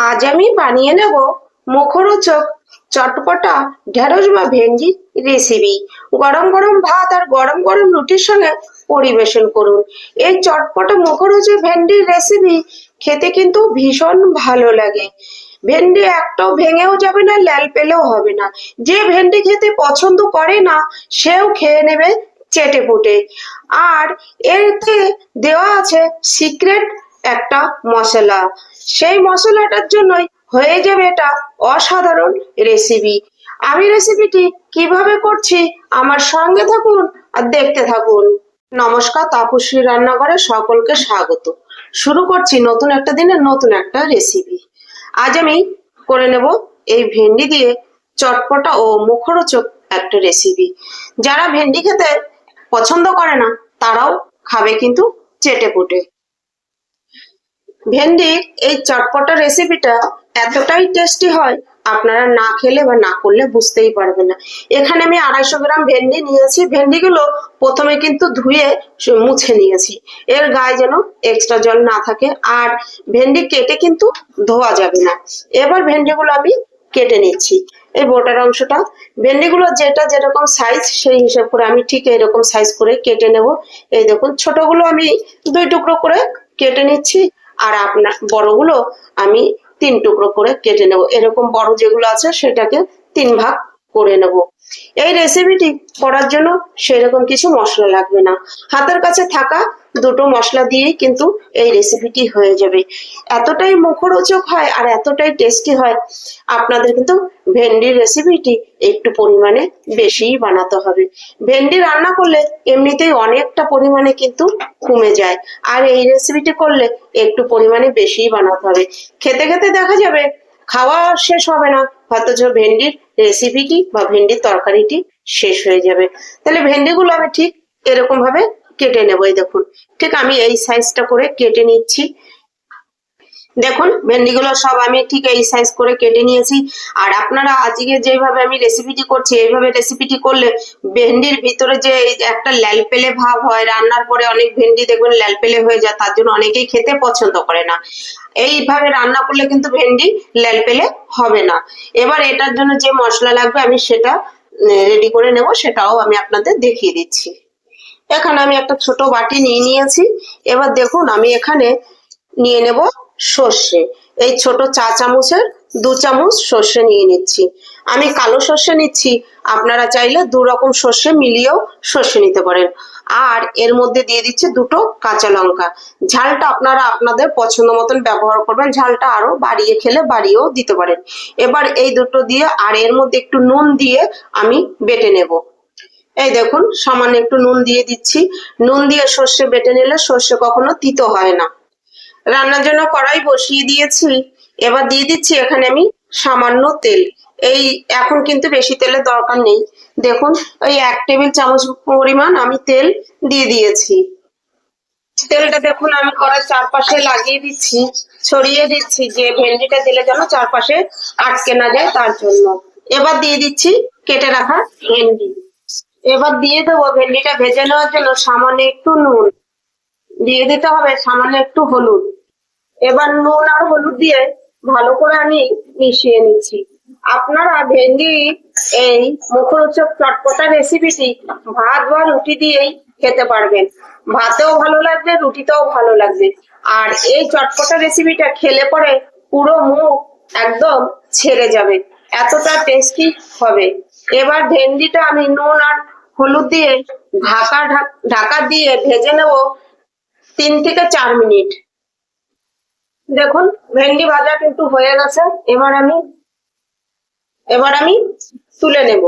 আজ আমি বানিয়ে নেব মুখরোচক চটপটা ঢেঁড়স বা ভেন্ডির রেসিপি। গরম গরম ভাত আর গরম গরম রুটির সঙ্গে পরিবেশন করুন। এই চটপটা মুখরোচক ভেন্ডির রেসিপি খেতে কিন্তু ভীষণ ভালো লাগে। ভেন্ডি একটাও ভেঙেও যাবে না, লাল পেলেও হবে না। যে ভেন্ডি খেতে পছন্দ করে না সেও খেয়ে নেবে চেটে পুটে। আর এতে দেওয়া আছে সিক্রেট একটা মশলা, সেই মশলাটার জন্যই হয়ে যাবে এটা অসাধারণ রেসিপি। আমি রেসিপিটি কিভাবে করছি আমার সঙ্গে থাকুন আর দেখতে থাকুন। নমস্কার, তাপসী রান্নাঘরে সকলকে স্বাগত। শুরু করছি নতুন একটা দিনের নতুন একটা রেসিপি। আজ আমি করে নেব এই ভেন্ডি দিয়ে চটপটা ও মুখরোচক একটা রেসিপি। যারা ভেন্ডি খেতে পছন্দ করে না তারাও খাবে কিন্তু চেটে পুটে। ভেন্ডির এই চটপটা রেসিপিটা এতটাই টেস্টি হয়, আপনারা না খেলে বা না করলে বুঝতেই পারবেন না। এখানে আমি 250 গ্রাম ভেন্ডি নিয়েছি। ভেন্ডিগুলো প্রথমে কিন্তু ধুয়ে মুছে নিয়েছি, এর গায়ে যেন এক্সট্রা জল না থাকে। আর ভেন্ডি কেটে কিন্তু ধোয়া যাবে না। এবার ভেন্ডিগুলো আমি কেটে নিচ্ছি। এই বোটার অংশটা, ভেন্ডিগুলো যেটা যেরকম সাইজ সেই হিসাব করে আমি ঠিক এরকম সাইজ করে কেটে নেব। এই দেখুন, ছোটগুলো আমি 2 টুকরো করে কেটে নিচ্ছি, আর আপনার বড়গুলো আমি 3 টুকরো করে কেটে নেব। এরকম বড় যেগুলো আছে সেটাকে 3 ভাগ করে নেব। এই রেসিপিটি করার জন্য সেরকম কিছু মশলা লাগবে না, হাতের কাছে থাকা 2টো মশলা দিয়েই কিন্তু এই রেসিপিটি হয়ে যাবে। এতটাই মুখরোচক হয় আর এতটাই টেস্টি হয়। আপনাদের কিন্তু ভেন্ডির রেসিপিটি একটু পরিমাণে বেশিই বানাতে হবে। ভেন্ডি রান্না করলে এমনিতেই অনেকটা পরিমাণে কিন্তু কমে যায়, আর এই রেসিপিটি করলে একটু পরিমাণে বেশিই বানাতে হবে। খেতে খেতে দেখা যাবে খাওয়া শেষ হবে না, অথচ ভেন্ডির রেসিপিটি বা ভেন্ডির তরকারিটি শেষ হয়ে যাবে। তাহলে ভেন্ডিগুলো আমি ঠিক এরকম ভাবে কেটে নেবো। এই দেখুন, ঠিক আমি এই সাইজটা করে কেটে নিচ্ছি। দেখুন, ভেন্ডিগুলো সব আমি ঠিক এই সাইজ করে কেটে নিয়েছি। আর আপনারা আজকে যেভাবে আমি রেসিপিটি করছি এইভাবে রেসিপিটি করলে ভেন্ডির ভিতরে যে একটা ল্যালপেলে ভাব হয়, রান্নার পরে অনেক ভেন্ডি দেখবেন ল্যালপেলে হয়ে যায়, তার জন্য অনেকেই খেতে পছন্দ করে না। এইভাবে রান্না করলে কিন্তু ভেন্ডি ল্যালপেলে হবে না। এবার এটার জন্য যে মশলা লাগবে আমি সেটা রেডি করে নেব, সেটাও আমি আপনাদের দেখিয়ে দিচ্ছি। এখানে আমি একটা ছোট বাটি নিয়ে নিয়েছি। এবার দেখুন, আমি এখানে নিয়ে নেব সর্ষে। এই ছোট চা চামচের 2 চামচ সর্ষে নিয়ে নিচ্ছি। আমি কালো সর্ষে নিচ্ছি, আপনারা চাইলে 2 রকম সর্ষে মিলিয়েও সর্ষে নিতে পারেন। আর এর মধ্যে দিয়ে দিচ্ছি 2টো কাঁচা লঙ্কা। ঝালটা আপনারা আপনাদের পছন্দ মতন ব্যবহার করবেন, ঝালটা আরো বাড়িয়ে খেলে বাড়িয়েও দিতে পারেন। এবার এই দুটো দিয়ে আর এর মধ্যে একটু নুন দিয়ে আমি বেটে নেব। এই দেখুন, সামান্য একটু নুন দিয়ে দিচ্ছি। নুন দিয়ে সর্ষে বেটে নিলে সর্ষে কখনো তিতো হয় না। রান্নার জন্য কড়াই বসিয়ে দিয়েছি। এবার দিয়ে দিচ্ছি এখানে আমি সামান্য তেল। এই এখন কিন্তু বেশি তেলের দরকার নেই। দেখুন, ওই 1 টেবিল চামচ পরিমাণ আমি তেল দিয়ে দিয়েছি। তেলটা দেখুন আমি কড়ার চারপাশে লাগিয়ে দিচ্ছি, ছড়িয়ে দিচ্ছি, যে ভেন্ডিটা দিলে যেন চারপাশে আটকে না যায় তার জন্য। এবার দিয়ে দিচ্ছি কেটে রাখা ভেন্ডি। এবার দিয়ে দেবো ভেন্ডিটা ভেজে নেওয়ার জন্য সামান্য একটু নুন দিয়ে দিতে হবে, সামান্য একটু হলুদ। এবার নুন আর হলুদ দিয়ে ভালো করে আমি মিশিয়ে নিচ্ছি। আপনারা ভেন্ডি এই মুখরোচক চটপটা রেসিপিটি ভাত বা রুটি দিয়েই খেতে পারবেন। ভাতেও ভালো লাগবে, রুটিতেও ভালো লাগবে। আর এই চটপটা রেসিপিটা খেলে পরে পুরো মুখ একদম ছেড়ে যাবে, এতটা টেস্টি হবে। এবার ভেন্ডিটা আমি নুন আর হলুদ দিয়ে ঢাকা দিয়ে ভেজে নেব 3 থেকে 4 মিনিট। দেখুন, ভেন্ডি ভাজা কিন্তু হয়ে গেছে। এবার আমি তুলে নেব।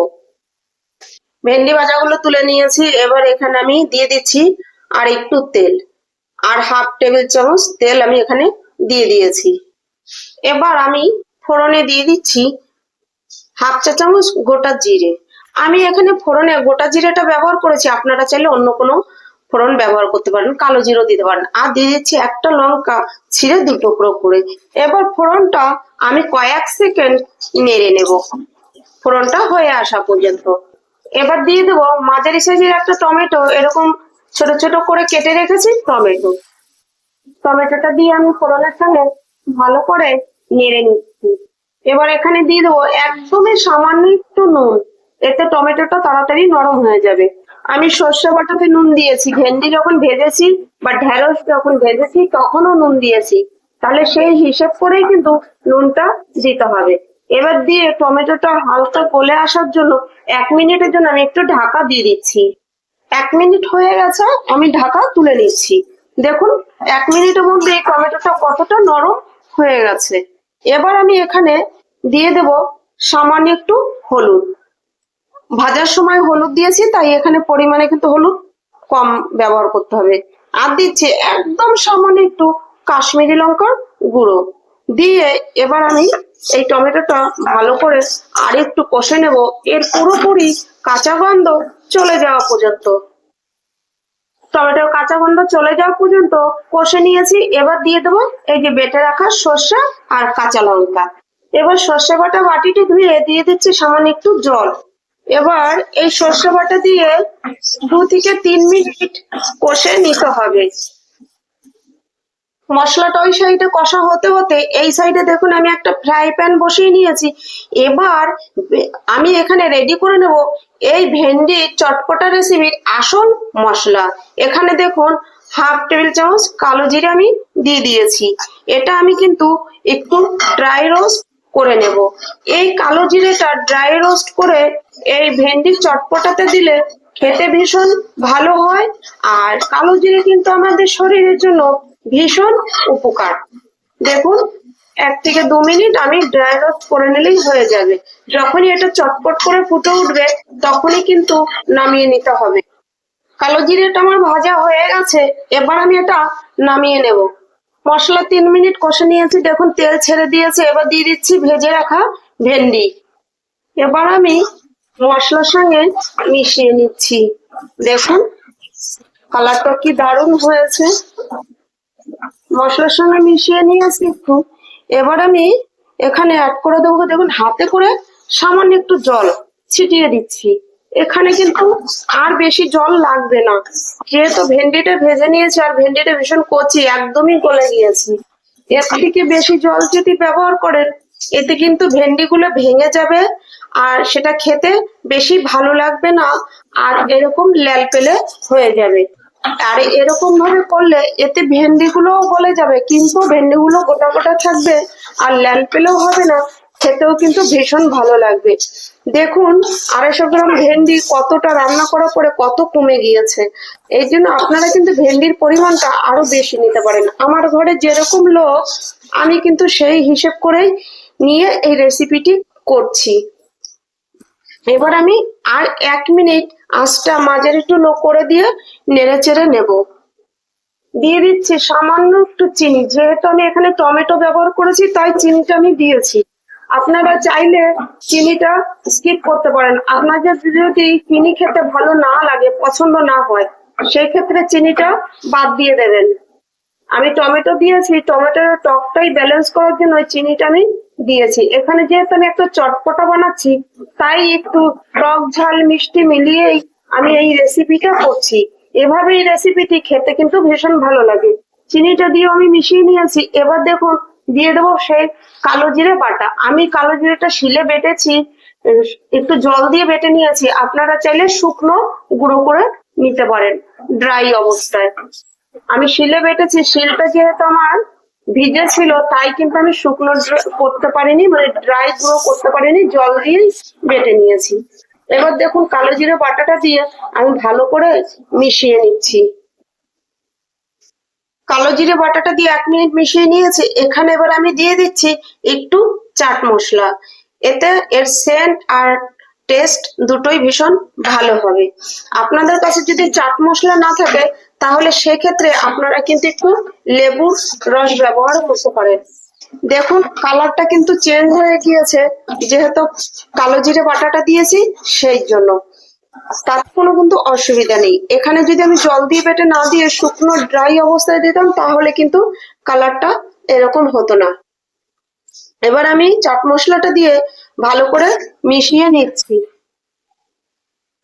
ভেন্ডি ভাজাগুলো তুলে নিয়েছি। এবার এখানে আমি দিয়ে দিচ্ছি আর একটু তেল, আর 1/2 টেবিল চামচ তেল আমি এখানে দিয়ে দিয়েছি। এবার আমি ফোড়নে দিয়ে দিচ্ছি 1/2 চা চামচ গোটা জিরে। আমি এখানে ফোড়নে গোটা জিরেটা ব্যবহার করেছি, আপনারা চাইলে অন্য কোনো ফোড়ন ব্যবহার করতে পারেন, কালো জিরেও দিতে পারেন। আর দিয়ে দিচ্ছি একটা লঙ্কা ছিঁড়ে 2 টুকরো করে। এবার ফোড়নটা আমি কয়েক সেকেন্ড নেড়ে নেব, ফোড়নটা হয়ে আসা পর্যন্ত। এবার দিয়ে দেবো মাঝারি সাইজের একটা টমেটো, এরকম ছোট ছোট করে কেটে রেখেছি টমেটোটা দিয়ে আমি ফোড়নের সঙ্গে ভালো করে নেড়ে নিচ্ছি। এবার এখানে দিয়ে দেবো একদমই সামান্য একটু নুন, এতে টমেটোটা তাড়াতাড়ি নরম হয়ে যাবে। আমি সর্ষে বাটাতে নুন দিয়েছি, ভেন্ডি যখন ভেজেছি বা ঢেঁড়স যখন ভেজেছি তখনও নুন দিয়েছি, তাহলে সেই হিসেব করেই কিন্তু নুনটা দিতে হবে। এবার দিয়ে টমেটোটা হালকা গলে আসার জন্য 1 মিনিটের জন্য আমি একটু ঢাকা দিয়ে দিচ্ছি। 1 মিনিট হয়ে গেছে, আমি ঢাকা তুলে নিচ্ছি। দেখুন 1 মিনিটের মধ্যে টমেটোটা কতটা নরম হয়ে গেছে। এবার আমি এখানে দিয়ে দেব সামান্য একটু হলুদ। ভাজার সময় হলুদ দিয়েছি, তাই এখানে পরিমাণে কিন্তু হলুদ কম ব্যবহার করতে হবে। আর দিচ্ছি একদম সামান্য একটু কাশ্মীরি লঙ্কার গুঁড়ো দিয়ে এবার আমি এই টমেটোটা ভালো করে আর একটু কষে নেব, এর পুরোপুরি কাঁচা গন্ধ চলে যাওয়া পর্যন্ত। টমেটোর কাঁচা গন্ধ চলে যাওয়া পর্যন্ত কষে নিয়েছি। এবার দিয়ে দেবো এই যে বেটে রাখা সর্ষে আর কাঁচা লঙ্কা। এবার সর্ষে বাটা বাটিটি ধুয়ে দিয়ে দিচ্ছি সামান্য একটু জল। এবার এই সর্ষে বাটা দিয়ে 2 থেকে 3 মিনিট কষে নিতে হবে। মশলাটা ওই সাইডে কষা হতে হতে এই সাইডে দেখুন আমি একটা ফ্রাই প্যান বসিয়ে নিয়েছি। এবার আমি এখানে রেডি করে নেব এই ভেন্ডির চটপটা রেসিপির আসল মশলা। এখানে দেখুন 1/2 টেবিল চামচ কালো জিরে আমি দিয়ে দিয়েছি। এটা আমি কিন্তু একটু ড্রাই রোস্ট করে নেব। এই কালো জিরেটা ড্রাই রোস্ট করে এই ভেন্ডির চটপটাতে দিলে খেতে ভীষণ ভালো হয়। আর কালো জিরে কিন্তু আমাদের শরীরের জন্য ভীষণ উপকার। দেখুন 1 থেকে 2 মিনিট আমি ড্রাই রোস্ট করে নিলেই হয়ে যাবে। যখনই এটা চটপট করে ফুটে উঠবে তখনই কিন্তু নামিয়ে নিতে হবে। কালো জিরেটা আমার ভাজা হয়ে গেছে, এবার আমি এটা নামিয়ে নেব। মশলা 3 মিনিট কষে নিয়েছি, দেখুন তেল ছেড়ে দিয়েছে। এবার দিয়ে দিচ্ছি ভেজে রাখা ভেন্ডি। এবার আমি মশলার সঙ্গে মিশিয়ে নিচ্ছি। দেখুন কালারটা কি দারুণ হয়েছে। মশলার সঙ্গে মিশিয়ে নিয়েছি একটু। এবার আমি এখানে অ্যাড করে দেবো, দেখুন হাতে করে সামান্য একটু জল ছিটিয়ে দিচ্ছি। এখানে কিন্তু আর বেশি জল লাগবে না, যেহেতু ভেন্ডিটা ভেজে নিয়েছি আর ভেন্ডিটা ভীষণ কচি, একদমই গলে গিয়েছে। এর থেকে বেশি জল যদি ব্যবহার করেন এতে কিন্তু ভেন্ডিগুলো ভেঙে যাবে আর সেটা খেতে বেশি ভালো লাগবে না, আর এরকম ল্যালপেলে হয়ে যাবে। আর এরকম ভাবে করলে এতে ভেন্ডিগুলোও গলে যাবে কিন্তু ভেন্ডিগুলো গোটা গোটা থাকবে আর ল্যালপেলেও হবে না, খেতেও কিন্তু ভীষণ ভালো লাগবে। দেখুন 250 গ্রাম ভেন্ডি কতটা রান্না করার পরে কত কমে গিয়েছে। এই জন্য আপনারা কিন্তু ভেন্ডির পরিমাণটা আরো বেশি নিতে পারেন। আমার ঘরে যেরকম লোক আমি কিন্তু সেই হিসেব করেই নিয়ে এই রেসিপিটি করছি। এবার আমি আর 1 মিনিট আঁচটা মাঝারি টু লো করে দিয়ে নেড়ে চেড়ে নেব। দিয়ে দিচ্ছি সামান্য একটু চিনি, যেহেতু আমি এখানে টমেটো ব্যবহার করেছি তাই চিনিটা আমি দিয়েছি। আপনারা চাইলে চিনিটা স্কিপ করতে পারেন। আপনাদের যদি চিনি খেতে ভালো না লাগে, পছন্দ না হয়, সেই ক্ষেত্রে চিনিটা বাদ দিয়ে দেবেন। আমি টমেটো দিয়েছি, টমেটোর টকটাই ব্যালেন্স করার জন্য ওই চিনিটা আমি দিয়েছি। এখানে যেহেতু আমি একটা চটপটা বানাচ্ছি তাই একটু টক ঝাল মিষ্টি মিলিয়েই আমি এই রেসিপিটা করছি। এভাবে এই রেসিপিটি খেতে কিন্তু ভীষণ ভালো লাগে। চিনিটা দিয়েও আমি মিশিয়ে নিয়েছি। এবার দেখুন দিয়ে দেবো সেই কালো জিরে বাটা। আমি কালো জিরেটা শিলে বেটেছি, একটু জল দিয়ে বেটে নিয়েছি। আপনারা চাইলে শুকনো গুঁড়ো করে নিতে পারেন ড্রাই অবস্থায়। আমি শিলে বেটেছি, শিলটা যেহেতু আমার ভিজে ছিল তাই কিন্তু আমি শুকনো করতে পারিনি, মানে ড্রাই গুঁড়ো করতে পারিনি, জল দিয়ে বেটে নিয়েছি। এবার দেখুন কালো জিরে বাটাটা দিয়ে আমি ভালো করে মিশিয়ে নিচ্ছি। কালো জিরে বাটাটা দিয়ে 1 মিনিট মিশিয়ে নিয়েছি। এখানে এবার আমি দিয়ে দিচ্ছি একটু চাট মশলা। এতে এর সেন্ট আর টেস্ট দুটোই ভীষণ ভালো হবে। আপনাদের কাছে যদি চাট মশলা না থাকে তাহলে সেক্ষেত্রে আপনারা কিন্তু একটু লেবুর রস ব্যবহার করতে পারেন। দেখুন কালারটা কিন্তু চেঞ্জ হয়ে গিয়েছে, যেহেতু কালো জিরে বাটাটা দিয়েছি সেই জন্য। তার কোনো কিন্তু অসুবিধা নেই। এখানে যদি আমি জল দিয়ে বেটে না দিয়ে শুকনো ড্রাই অবস্থায় দিতাম তাহলে কিন্তু কালারটা এরকম হতো না। এবার আমি চাট মশলাটা দিয়ে ভালো করে মিশিয়ে নিচ্ছি।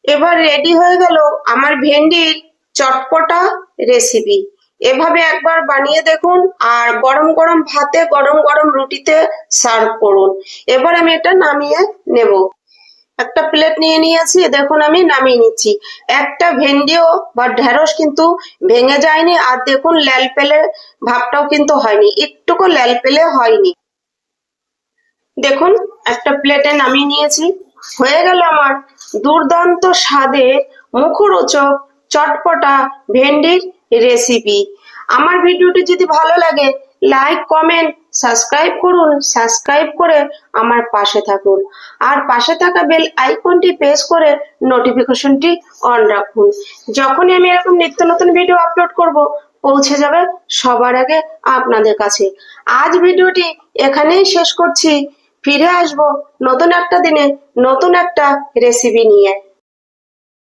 এবার রেডি হয়ে গেল আমার ভেন্ডির চটপটা রেসিপি। এভাবে একবার বানিয়ে দেখুন, আর গরম গরম ভাতে গরম গরম রুটিতে সার্ভ করুন। এবার আমি এটা নামিয়ে নেব। একটা প্লেট নিয়ে নিয়েছি, দেখুন আমি নামিয়ে নিচ্ছি। একটা ভেন্ডিও বা ঢেঁড়স কিন্তু ভেঙে যায়নি, আর দেখুন ল্যালপেলে ভাবটাও কিন্তু হয়নি, একটুকু ল্যালপেলে হয়নি। দেখুন একটা প্লেটে নামিয়ে নিয়েছি। হয়ে গেল আমার দুর্দান্ত স্বাদের মুখরোচক চটপটা ভেন্ডির রেসিপি। আমার ভিডিওটি যদি ভালো লাগে লাইক কমেন্ট সাবস্ক্রাইব করুন, সাবস্ক্রাইব করে আমার পাশে থাকুন, আর পাশে থাকা বেল আইকনটি প্রেস করে নোটিফিকেশনটি অন রাখুন। যখনই আমি এরকম নিত্য নতুন ভিডিও আপলোড করব পৌঁছে যাবে সবার আগে আপনাদের কাছে। আজ ভিডিওটি এখানেই শেষ করছি। ফিরে আসবো নতুন একটা দিনে নতুন একটা রেসিপি নিয়ে।